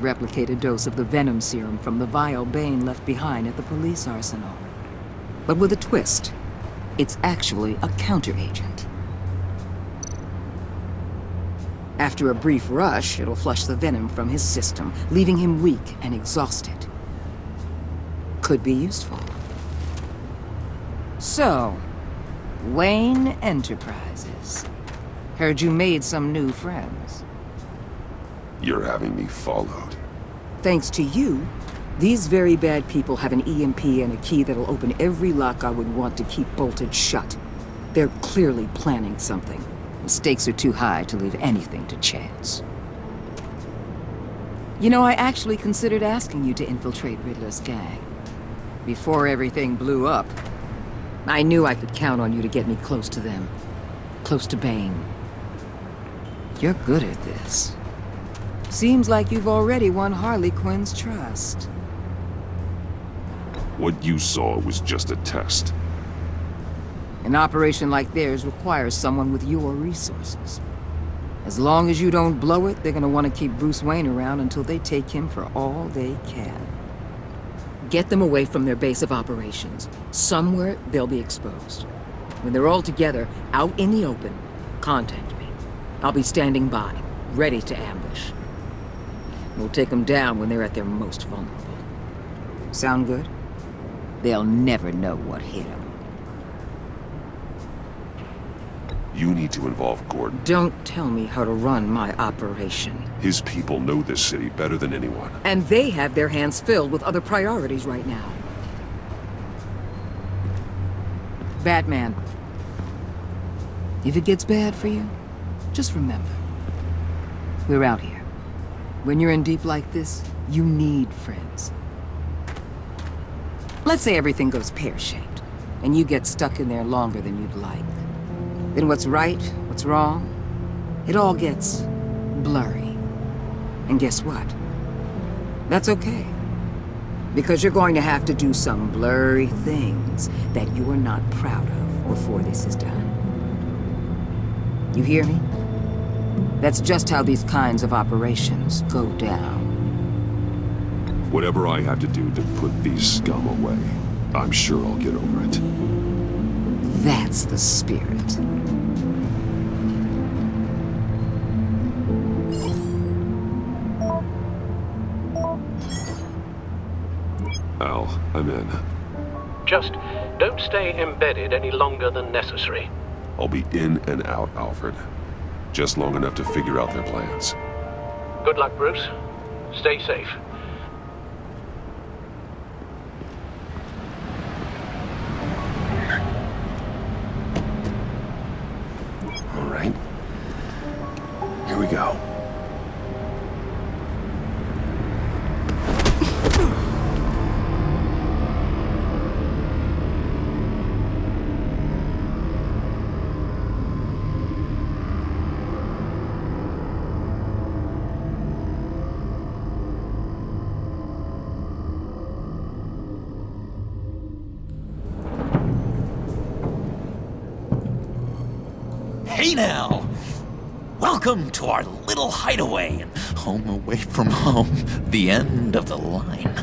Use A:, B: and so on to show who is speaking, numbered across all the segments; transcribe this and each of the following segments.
A: replicate a dose of the venom serum from the vial Bane left behind at the police arsenal. But with a twist. It's actually a counteragent. After a brief rush, it'll flush the venom from his system, leaving him weak and exhausted. Could be useful. So, Wayne Enterprises. Heard you made some new friends.
B: You're having me followed.
A: Thanks to you, these very bad people have an EMP and a key that'll open every lock I would want to keep bolted shut. They're clearly planning something. The stakes are too high to leave anything to chance. You know, I actually considered asking you to infiltrate Riddler's gang. Before everything blew up, I knew I could count on you to get me close to them. Close to Bane. You're good at this. Seems like you've already won Harley Quinn's trust.
B: What you saw was just a test.
A: An operation like theirs requires someone with your resources. As long as you don't blow it, they're gonna want to keep Bruce Wayne around until they take him for all they can. Get them away from their base of operations. Somewhere they'll be exposed. When they're all together, out in the open, contact me. I'll be standing by, ready to ambush. We'll take them down when they're at their most vulnerable. Sound good? They'll never know what hit them.
B: You need to involve Gordon.
A: Don't tell me how to run my operation.
B: His people know this city better than anyone.
A: And they have their hands filled with other priorities right now. Batman. If it gets bad for you, just remember. We're out here. When you're in deep like this, you need friends. Let's say everything goes pear-shaped, and you get stuck in there longer than you'd like. Then what's right, what's wrong, it all gets blurry. And guess what? That's okay. Because you're going to have to do some blurry things that you are not proud of before this is done. You hear me? That's just how these kinds of operations go down.
B: Whatever I have to do to put these scum away, I'm sure I'll get over it.
A: That's the spirit.
B: Al, I'm in.
C: Just don't stay embedded any longer than necessary.
B: I'll be in and out, Alfred. Just long enough to figure out their plans.
C: Good luck, Bruce. Stay safe.
B: All right. Here we go.
D: Hey now! Welcome to our little hideaway and home away from home, the end of the line.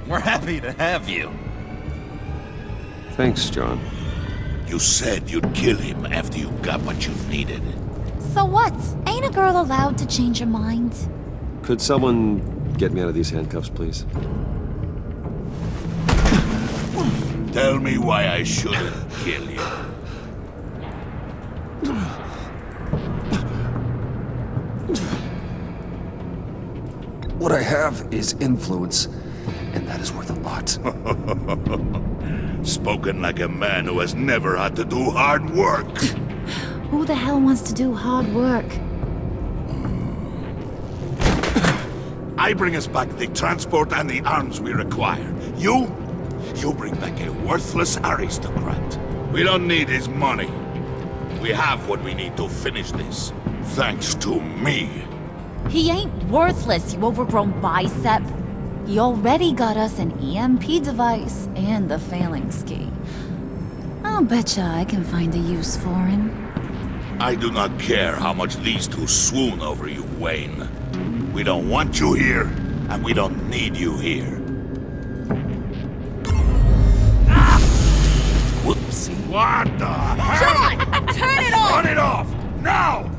D: We're happy to have you.
B: Thanks, John.
E: You said you'd kill him after you got what you needed.
F: So what? Ain't a girl allowed to change her mind?
G: Could someone get me out of these handcuffs, please?
E: Tell me why I shouldn't kill you.
G: What I have is influence, and that is worth a lot.
E: Spoken like a man who has never had to do hard work.
F: Who the hell wants to do hard work?
E: I bring us back the transport and the arms we require. You bring back a worthless aristocrat. We don't need his money. We have what we need to finish this. Thanks to me.
F: He ain't worthless, you overgrown bicep. He already got us an EMP device and the phalanx key. I'll betcha I can find a use for him.
E: I do not care how much these two swoon over you, Wayne. We don't want you here, and we don't need you here.
D: Whoopsie.
E: What the hell?
F: John! Turn it off!
E: Turn it off! Now!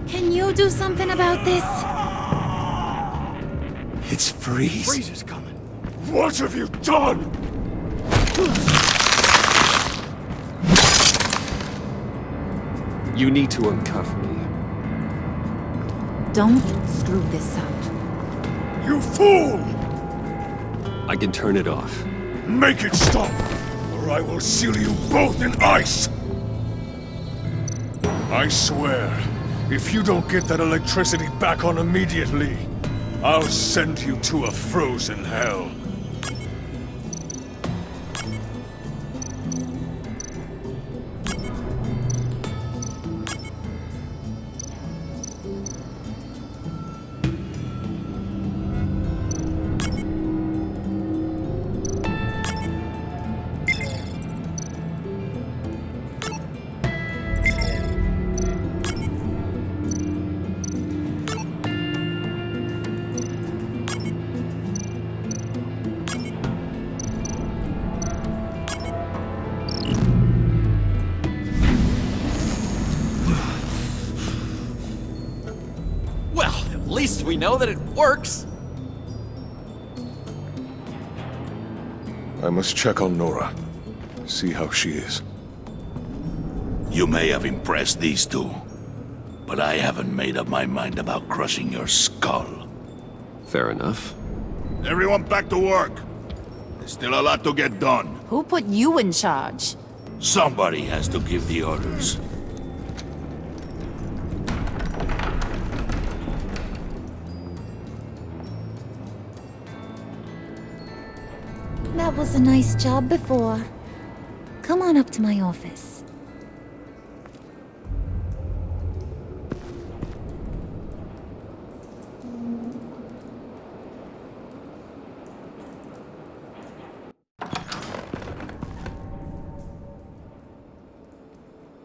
F: Can you do something about this?
G: It's Freeze.
E: Freeze is coming. What have you done?
G: You need to uncuff me.
F: Don't screw this up.
E: You fool!
G: I can turn it off.
E: Make it stop, or I will seal you both in ice! I swear, if you don't get that electricity back on immediately, I'll send you to a frozen hell.
D: Well, at least we know that it works.
E: I must check on Nora. See how she is. You may have impressed these two, but I haven't made up my mind about crushing your skull.
G: Fair enough.
E: Everyone back to work. There's still a lot to get done.
F: Who put you in charge?
E: Somebody has to give the orders.
F: That was a nice job before. Come on up to my office.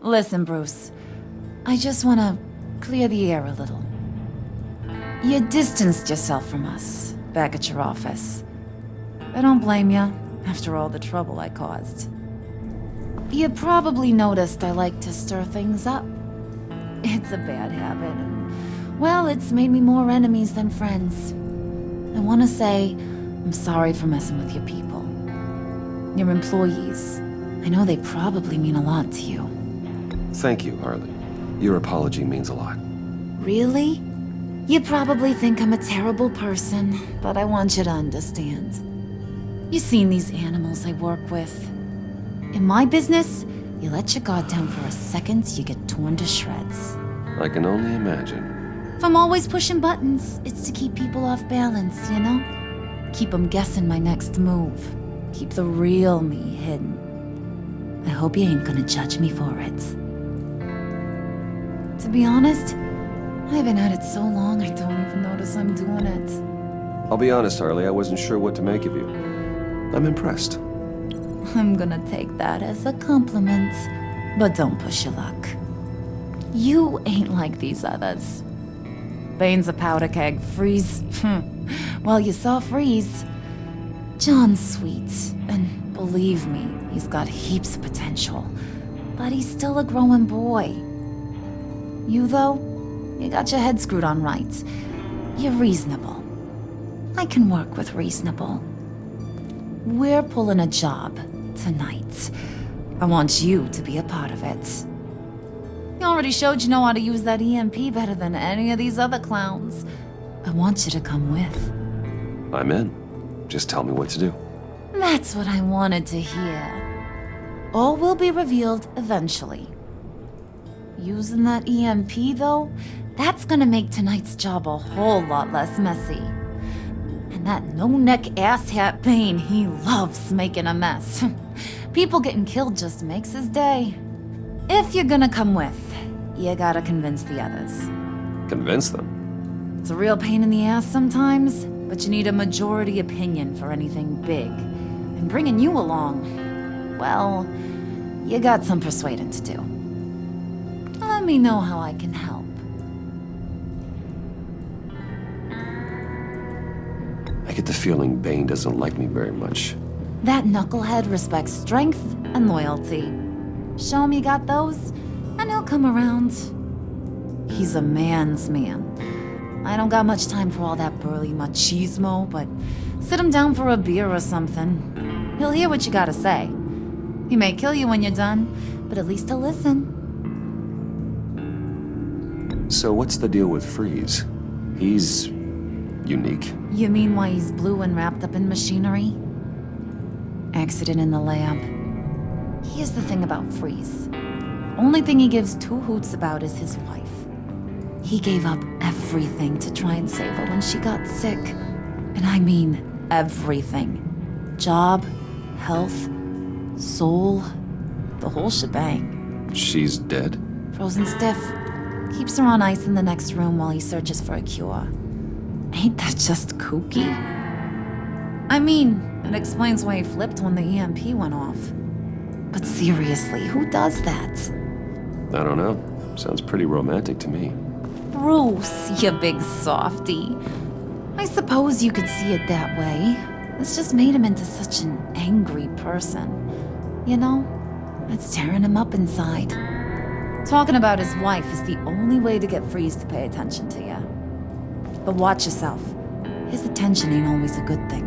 F: Listen, Bruce. I just want to clear the air a little. You distanced yourself from us back at your office. I don't blame you, after all the trouble I caused. You probably noticed I like to stir things up. It's a bad habit, and, well, it's made me more enemies than friends. I want to say I'm sorry for messing with your people. Your employees. I know they probably mean a lot to you.
G: Thank you, Harley. Your apology means a lot.
F: Really? You probably think I'm a terrible person, but I want you to understand. You've seen these animals I work with. In my business, you let your guard down for a second, you get torn to shreds.
G: I can only imagine.
F: If I'm always pushing buttons, it's to keep people off balance, you know? Keep them guessing my next move. Keep the real me hidden. I hope you ain't gonna judge me for it. To be honest, I've been at it so long I don't even notice I'm doing it.
G: I'll be honest, Harley, I wasn't sure what to make of you. I'm impressed.
F: I'm gonna take that as a compliment, but don't push your luck. You ain't like these others. Bane's a powder keg, Freeze. Well, you saw Freeze. John's sweet, and believe me, he's got heaps of potential. But he's still a growing boy. You, though, you got your head screwed on right. You're reasonable. I can work with reasonable. We're pulling a job tonight. I want you to be a part of it. You already showed you know how to use that EMP better than any of these other clowns. I want you to come with.
G: I'm in. Just tell me what to do.
F: That's what I wanted to hear. All will be revealed eventually. Using that EMP, though, that's gonna make tonight's job a whole lot less messy. And that no-neck asshat Bane, he loves making a mess. People getting killed just makes his day. If you're gonna come with, you gotta convince the others.
G: Convince them?
F: It's a real pain in the ass sometimes, but you need a majority opinion for anything big. And bringing you along, well, you got some persuading to do. Let me know how I can help.
G: I get the feeling Bane doesn't like me very much.
F: That knucklehead respects strength and loyalty. Show him you got those, and he'll come around. He's a man's man. I don't got much time for all that burly machismo, but sit him down for a beer or something. He'll hear what you gotta say. He may kill you when you're done, but at least he'll listen.
G: So what's the deal with Freeze? He's unique.
F: You mean why he's blue and wrapped up in machinery? Accident in the lab. Here's the thing about Freeze. Only thing he gives two hoots about is his wife. He gave up everything to try and save her when she got sick. And I mean everything. Job, health, soul, the whole shebang.
G: She's dead?
F: Frozen stiff. Keeps her on ice in the next room while he searches for a cure. Ain't that just kooky? I mean, it explains why he flipped when the EMP went off. But seriously, who does that?
G: I don't know. Sounds pretty romantic to me.
F: Bruce, you big softy. I suppose you could see it that way. It's just made him into such an angry person. You know, it's tearing him up inside. Talking about his wife is the only way to get Freeze to pay attention to you. But watch yourself. His attention ain't always a good thing.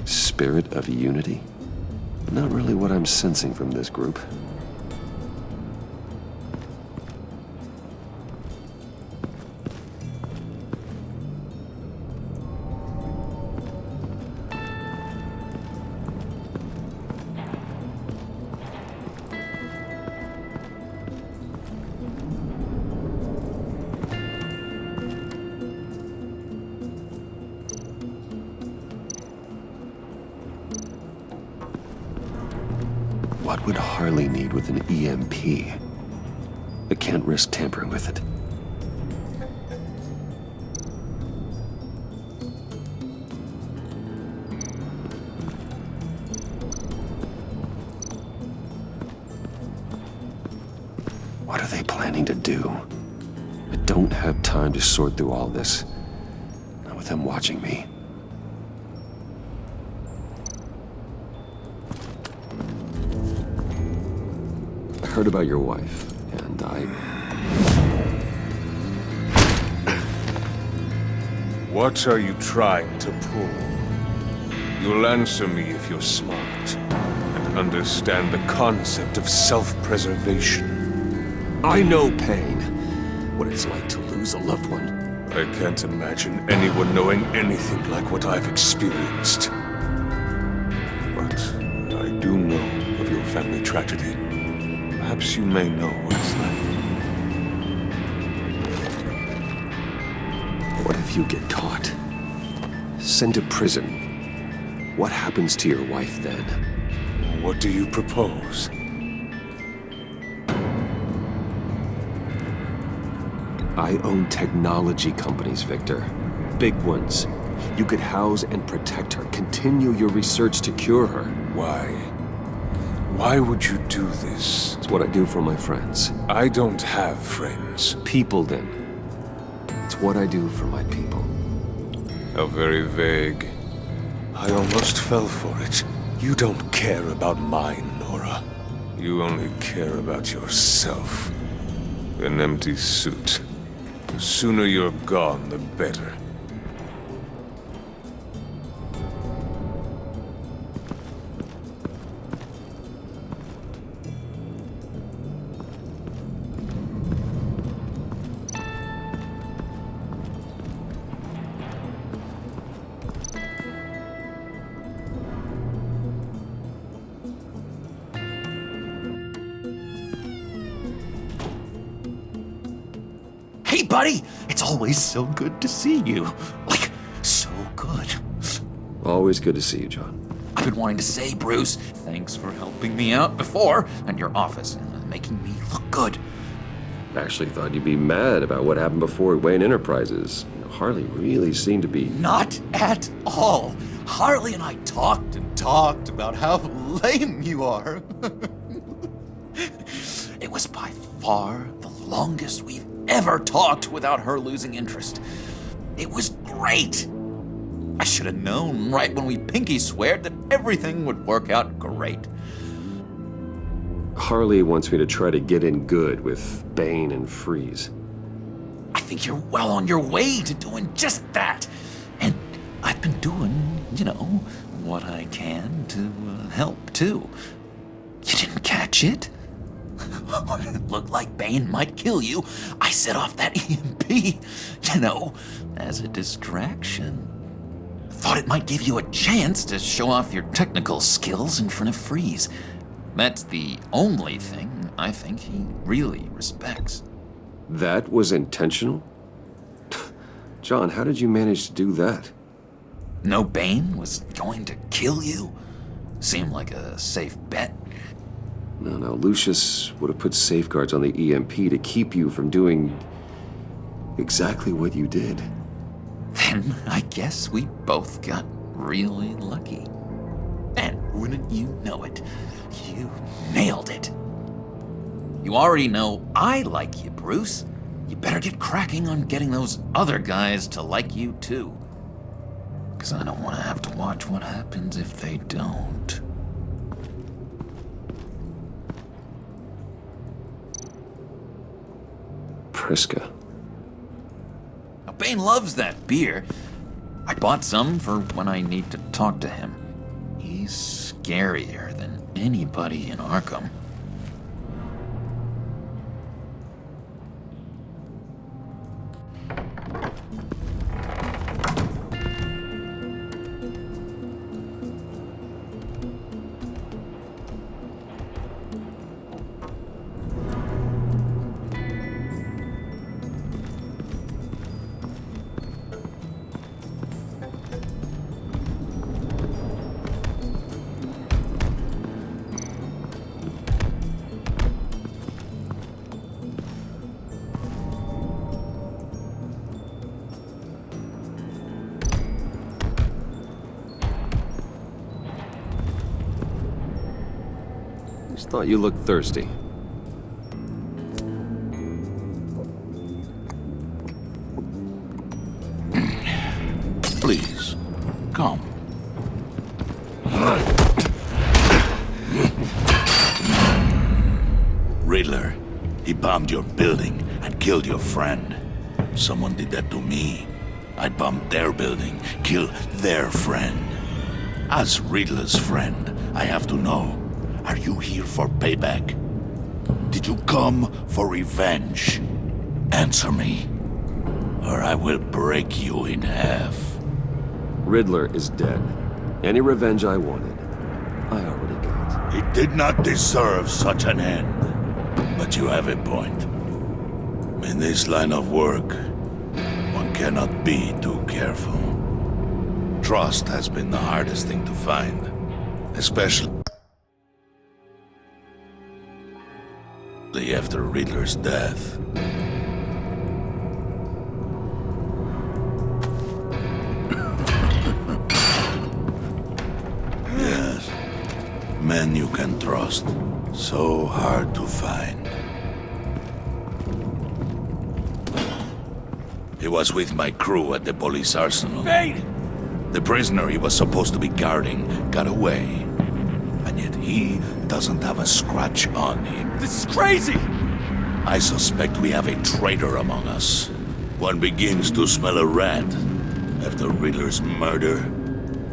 G: Spirit of unity? Not really what I'm sensing from this group. What would Harley need with an EMP? I can't risk tampering with it. What are they planning to do? I don't have time to sort through all this. Not with them watching me. I heard about your wife, and
H: What are you trying to pull? You'll answer me if you're smart and understand the concept of self-preservation.
G: I know pain. What it's like to lose a loved one.
H: I can't imagine anyone knowing anything like what I've experienced. But I do know of your family tragedy. Perhaps you may know what it's like.
G: What if you get caught? Sent to prison? What happens to your wife then?
H: What do you propose?
G: I own technology companies, Victor. Big ones. You could house and protect her. Continue your research to cure her.
H: Why? Why would you do this?
G: It's what I do for my friends.
H: I don't have friends.
G: People, then. It's what I do for my people.
H: How very vague. I almost fell for it. You don't care about mine, Nora. You only care about yourself. An empty suit. The sooner you're gone, the better.
D: buddy. It's always so good to see you. Like, so good.
G: Always good to see you, John.
D: I've been wanting to say, Bruce, thanks for helping me out before, and your office, and making me look good.
G: Actually thought you'd be mad about what happened before at Wayne Enterprises. Harley really seemed to be...
D: Not at all. Harley and I talked and talked about how lame you are. It was by far the longest we've ever talked without her losing interest. It was great. I should have known right when we pinky sweared that everything would work out great.
G: Harley wants me to try to get in good with Bane and Freeze.
D: I think you're well on your way to doing just that. And I've been doing, what I can to help, too. You didn't catch it? When it looked like Bane might kill you, I set off that EMP, as a distraction. Thought it might give you a chance to show off your technical skills in front of Freeze. That's the only thing I think he really respects.
G: That was intentional? John, how did you manage to do that?
D: No, Bane was going to kill you? Seemed like a safe bet.
G: No, Lucius would have put safeguards on the EMP to keep you from doing exactly what you did.
D: Then I guess we both got really lucky. And wouldn't you know it, you nailed it. You already know I like you, Bruce. You better get cracking on getting those other guys to like you too. 'Cause I don't want to have to watch what happens if they don't.
G: Priska.
D: Now, Bane loves that beer. I bought some for when I need to talk to him. He's scarier than anybody in Arkham.
G: Just thought you looked thirsty.
E: Please, come. Riddler, he bombed your building and killed your friend. Someone did that to me. I bombed their building, killed their friend. As Riddler's friend, I have to know, are you here for payback? Did you come for revenge? Answer me, or I will break you in half.
G: Riddler is dead. Any revenge I wanted, I already got.
E: He did not deserve such an end. But you have a point. In this line of work, one cannot be too careful. Trust has been the hardest thing to find, especially after Riddler's death. Yes, men you can trust. So hard to find. He was with my crew at the police arsenal.
I: Bane!
E: The prisoner he was supposed to be guarding got away. And yet he doesn't have a scratch on him.
I: This is crazy!
E: I suspect we have a traitor among us. One begins to smell a rat after Riddler's murder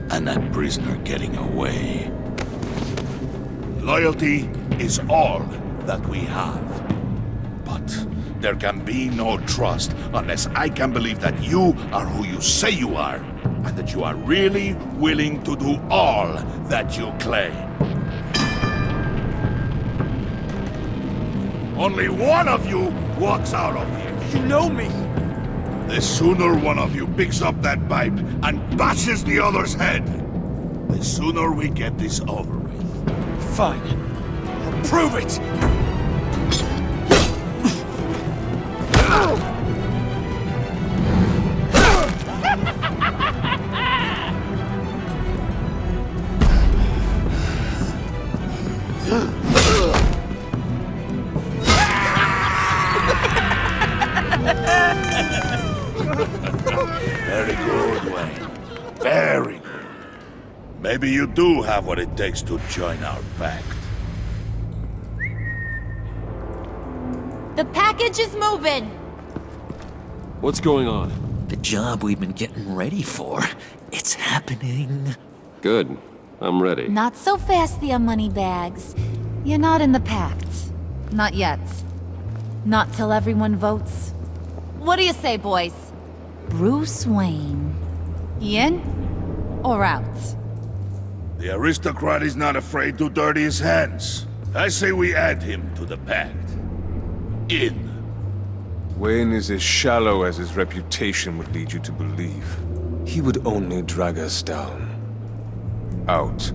E: and that prisoner getting away. Loyalty is all that we have. But there can be no trust unless I can believe that you are who you say you are, and that you are really willing to do all that you claim. only one of you walks out of here.
I: You know me!
E: The sooner one of you picks up that pipe and bashes the other's head, the sooner we get this over with.
I: Fine. I'll prove it!
E: Very good, Wayne. Very good. Maybe you do have what it takes to join our pact.
F: The package is moving!
G: What's going on?
D: The job we've been getting ready for, it's happening.
G: Good. I'm ready.
F: Not so fast there, Moneybags. You're not in the pact. Not yet. Not till everyone votes. What do you say, boys? Bruce Wayne. In or out?
E: The aristocrat is not afraid to dirty his hands. I say we add him to the pact. In.
H: Wayne is as shallow as his reputation would lead you to believe. He would only drag us down. Out.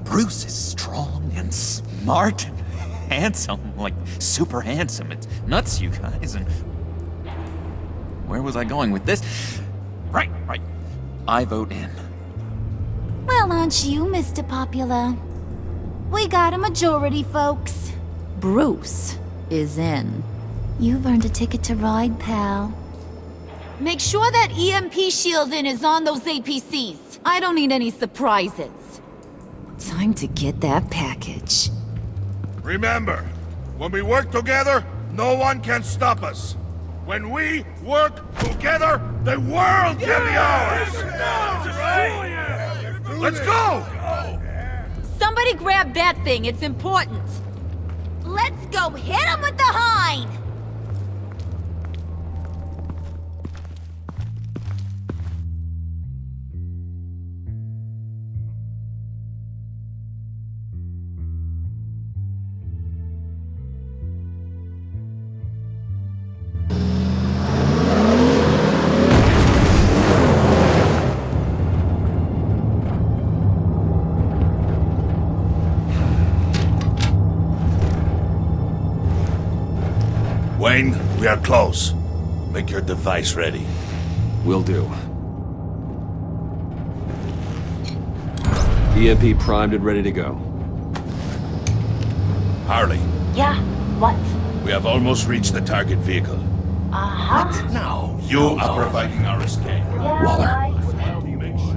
D: Bruce is strong and smart and handsome, like super handsome. It's nuts, you guys, and... Where was I going with this? Right. I vote in.
F: Well, aren't you, Mr. Popular? We got a majority, folks. Bruce is in. You've earned a ticket to ride, pal. Make sure that EMP shielding is on those APCs. I don't need any surprises. Time to get that package.
E: Remember, when we work together, no one can stop us. When we work together, the world can be ours! Let's go!
F: Somebody grab that thing, it's important. Let's go hit him with the hind!
E: Wayne, we are close. Make your device ready.
G: Will do. EMP primed and ready to go.
E: Harley,
J: Yeah, what?
E: we have almost reached the target vehicle.
J: Uh-huh.
E: Now, you are providing our escape.
J: Yeah,
G: Waller.
J: right.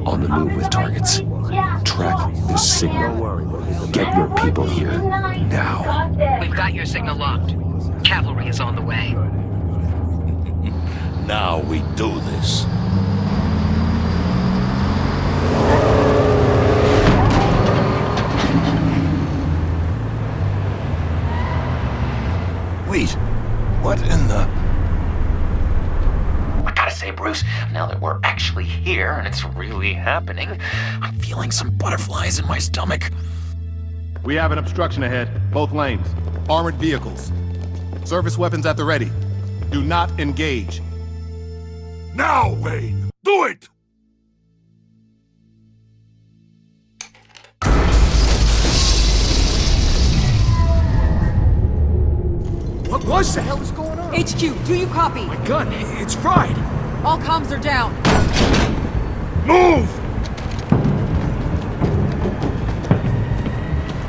G: On the move with targets.
J: Yeah.
G: Track this signal. Get your people here. Now.
J: Got that.
A: We've got your signal locked. Cavalry is on the way.
E: Now we do this.
I: Wait, what in the...
D: I gotta say, Bruce, now that we're actually here and it's really happening, I'm feeling some butterflies in my stomach.
K: We have an obstruction ahead, both lanes. Armored vehicles. Service weapons at the ready. Do not engage.
E: Now, Wayne! Do it!
I: What was that? What the hell is going on?
A: HQ, do you copy?
I: My gun, it's fried.
A: All comms are down.
E: Move!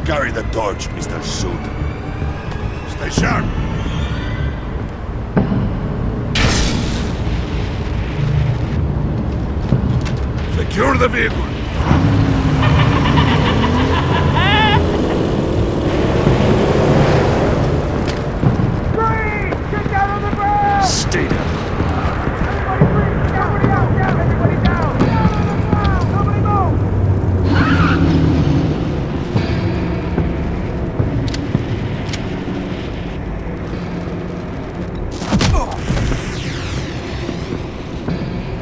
E: Carry the torch, Mr. Suit. Stay sharp. Secure the vehicle.
G: Stay down.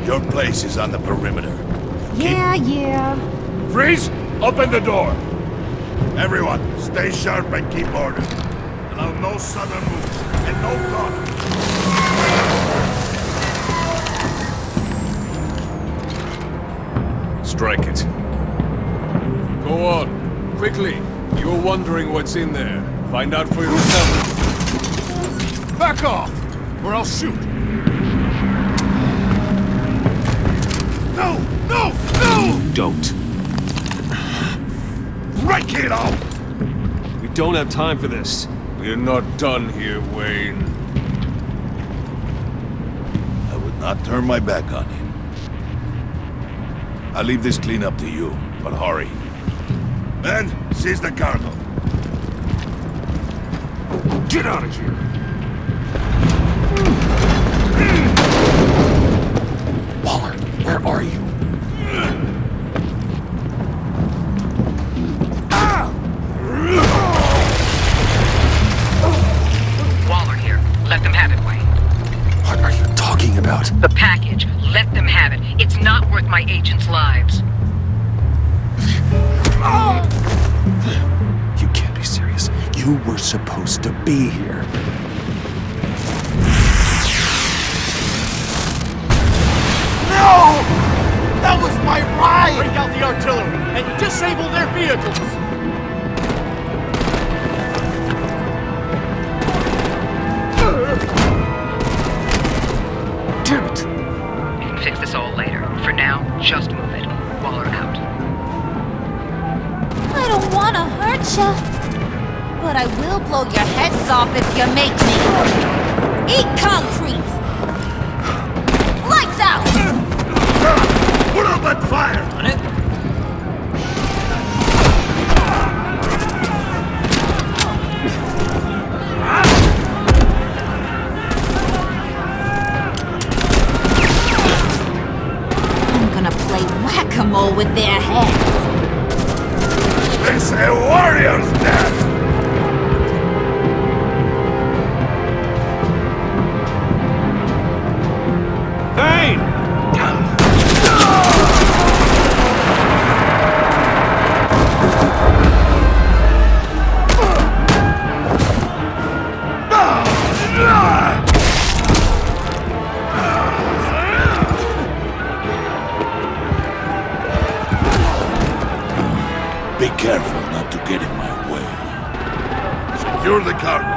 E: Your place is on the perimeter.
F: Yeah.
E: Freeze! Open the door! Everyone, stay sharp and keep order. Allow no southern moves and no blood.
H: Strike it. Go on. Quickly. You were wondering what's in there. Find out for yourself.
I: Back off, or I'll shoot. No! No! No!
G: Don't.
E: Break it off!
G: We don't have time for this.
H: We're not done here, Wayne.
E: I would not turn my back on him. I'll leave this clean up to you, but hurry. Men, seize the cargo.
I: Get out of here!
G: Waller, where are you?
A: Waller here. Let them have it, Wayne.
G: What are you talking about?
A: The package. Let them have it. It's not worth my agents' lives.
G: You can't be serious. You were supposed to be here.
I: No! That was my ride! Break out the artillery and disable their vehicles!
G: Damn it!
A: We can fix this all later. For now, just move it. Waller out.
F: I don't wanna hurt ya, but I will blow your heads off if you make me. Eat concrete! Lights out!
E: Put up that fire!
D: On it?
F: I'm gonna play whack-a-mole with their heads.
E: It's a warrior's death!
G: Vayne!
E: Be careful not to get in my way. Secure the cargo.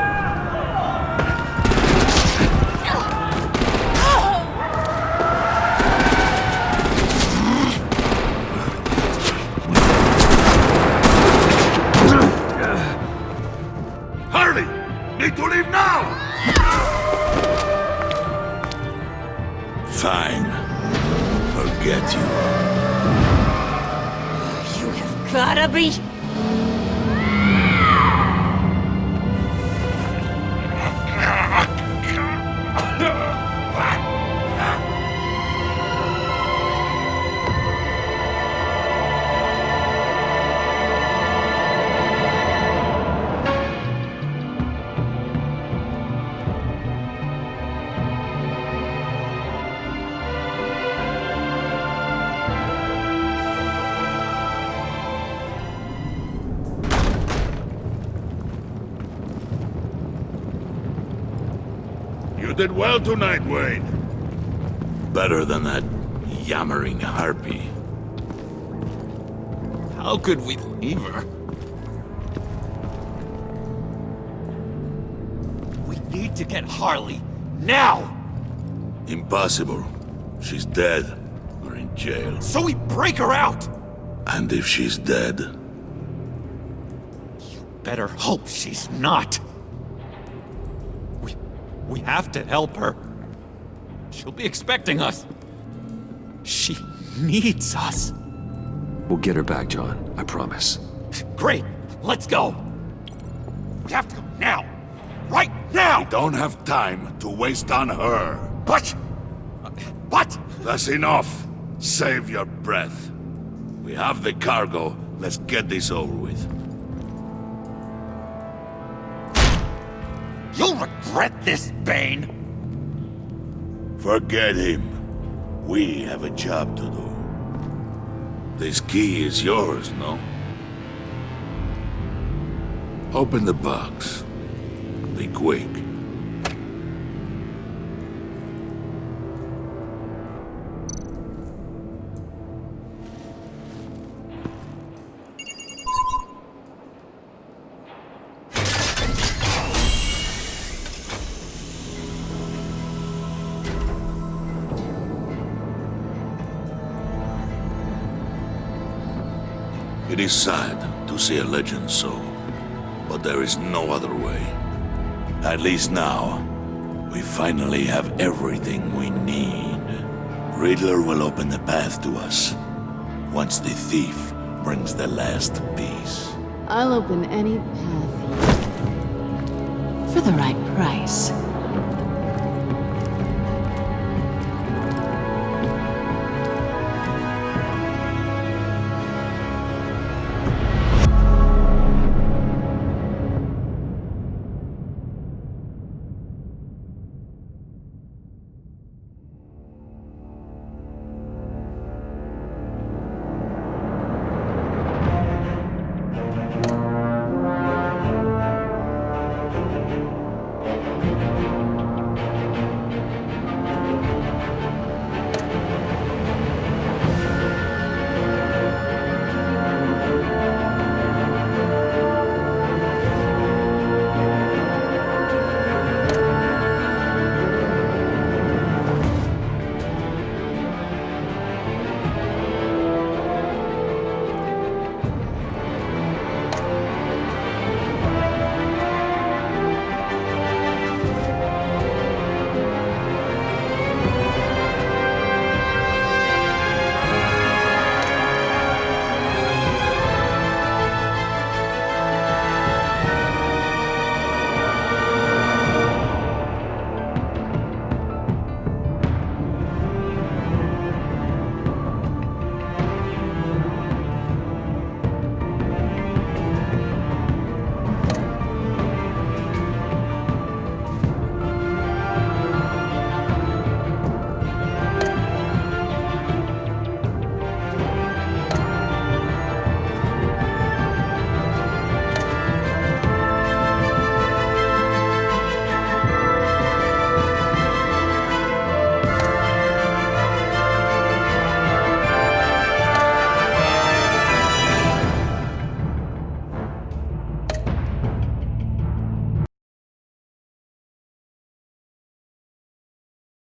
E: Hurry! Need to leave now! Fine. Forget you.
F: You have gotta be...
E: You did well tonight, Wayne. Better than that yammering harpy.
D: How could we leave her? We need to get Harley, now!
E: Impossible. She's dead or in jail.
D: So we break her out!
E: And if she's dead,
D: Better hope she's not. We have to help her. She'll be expecting us. She needs us.
G: We'll get her back, John. I promise.
D: Great. Let's go. We have to go now. Right now!
E: we don't have time to waste on her.
D: But... What?
E: That's enough. Save your breath. We have the cargo. Let's get this over with.
D: You'll regret this, Bane!
E: Forget him. We have a job to do. This key is yours, no? Open the box. be quick. It is sad to see a legend so, but there is no other way. At least now, we finally have everything we need. Riddler will open the path to us, once the thief brings the last piece.
L: I'll open any path for the right price.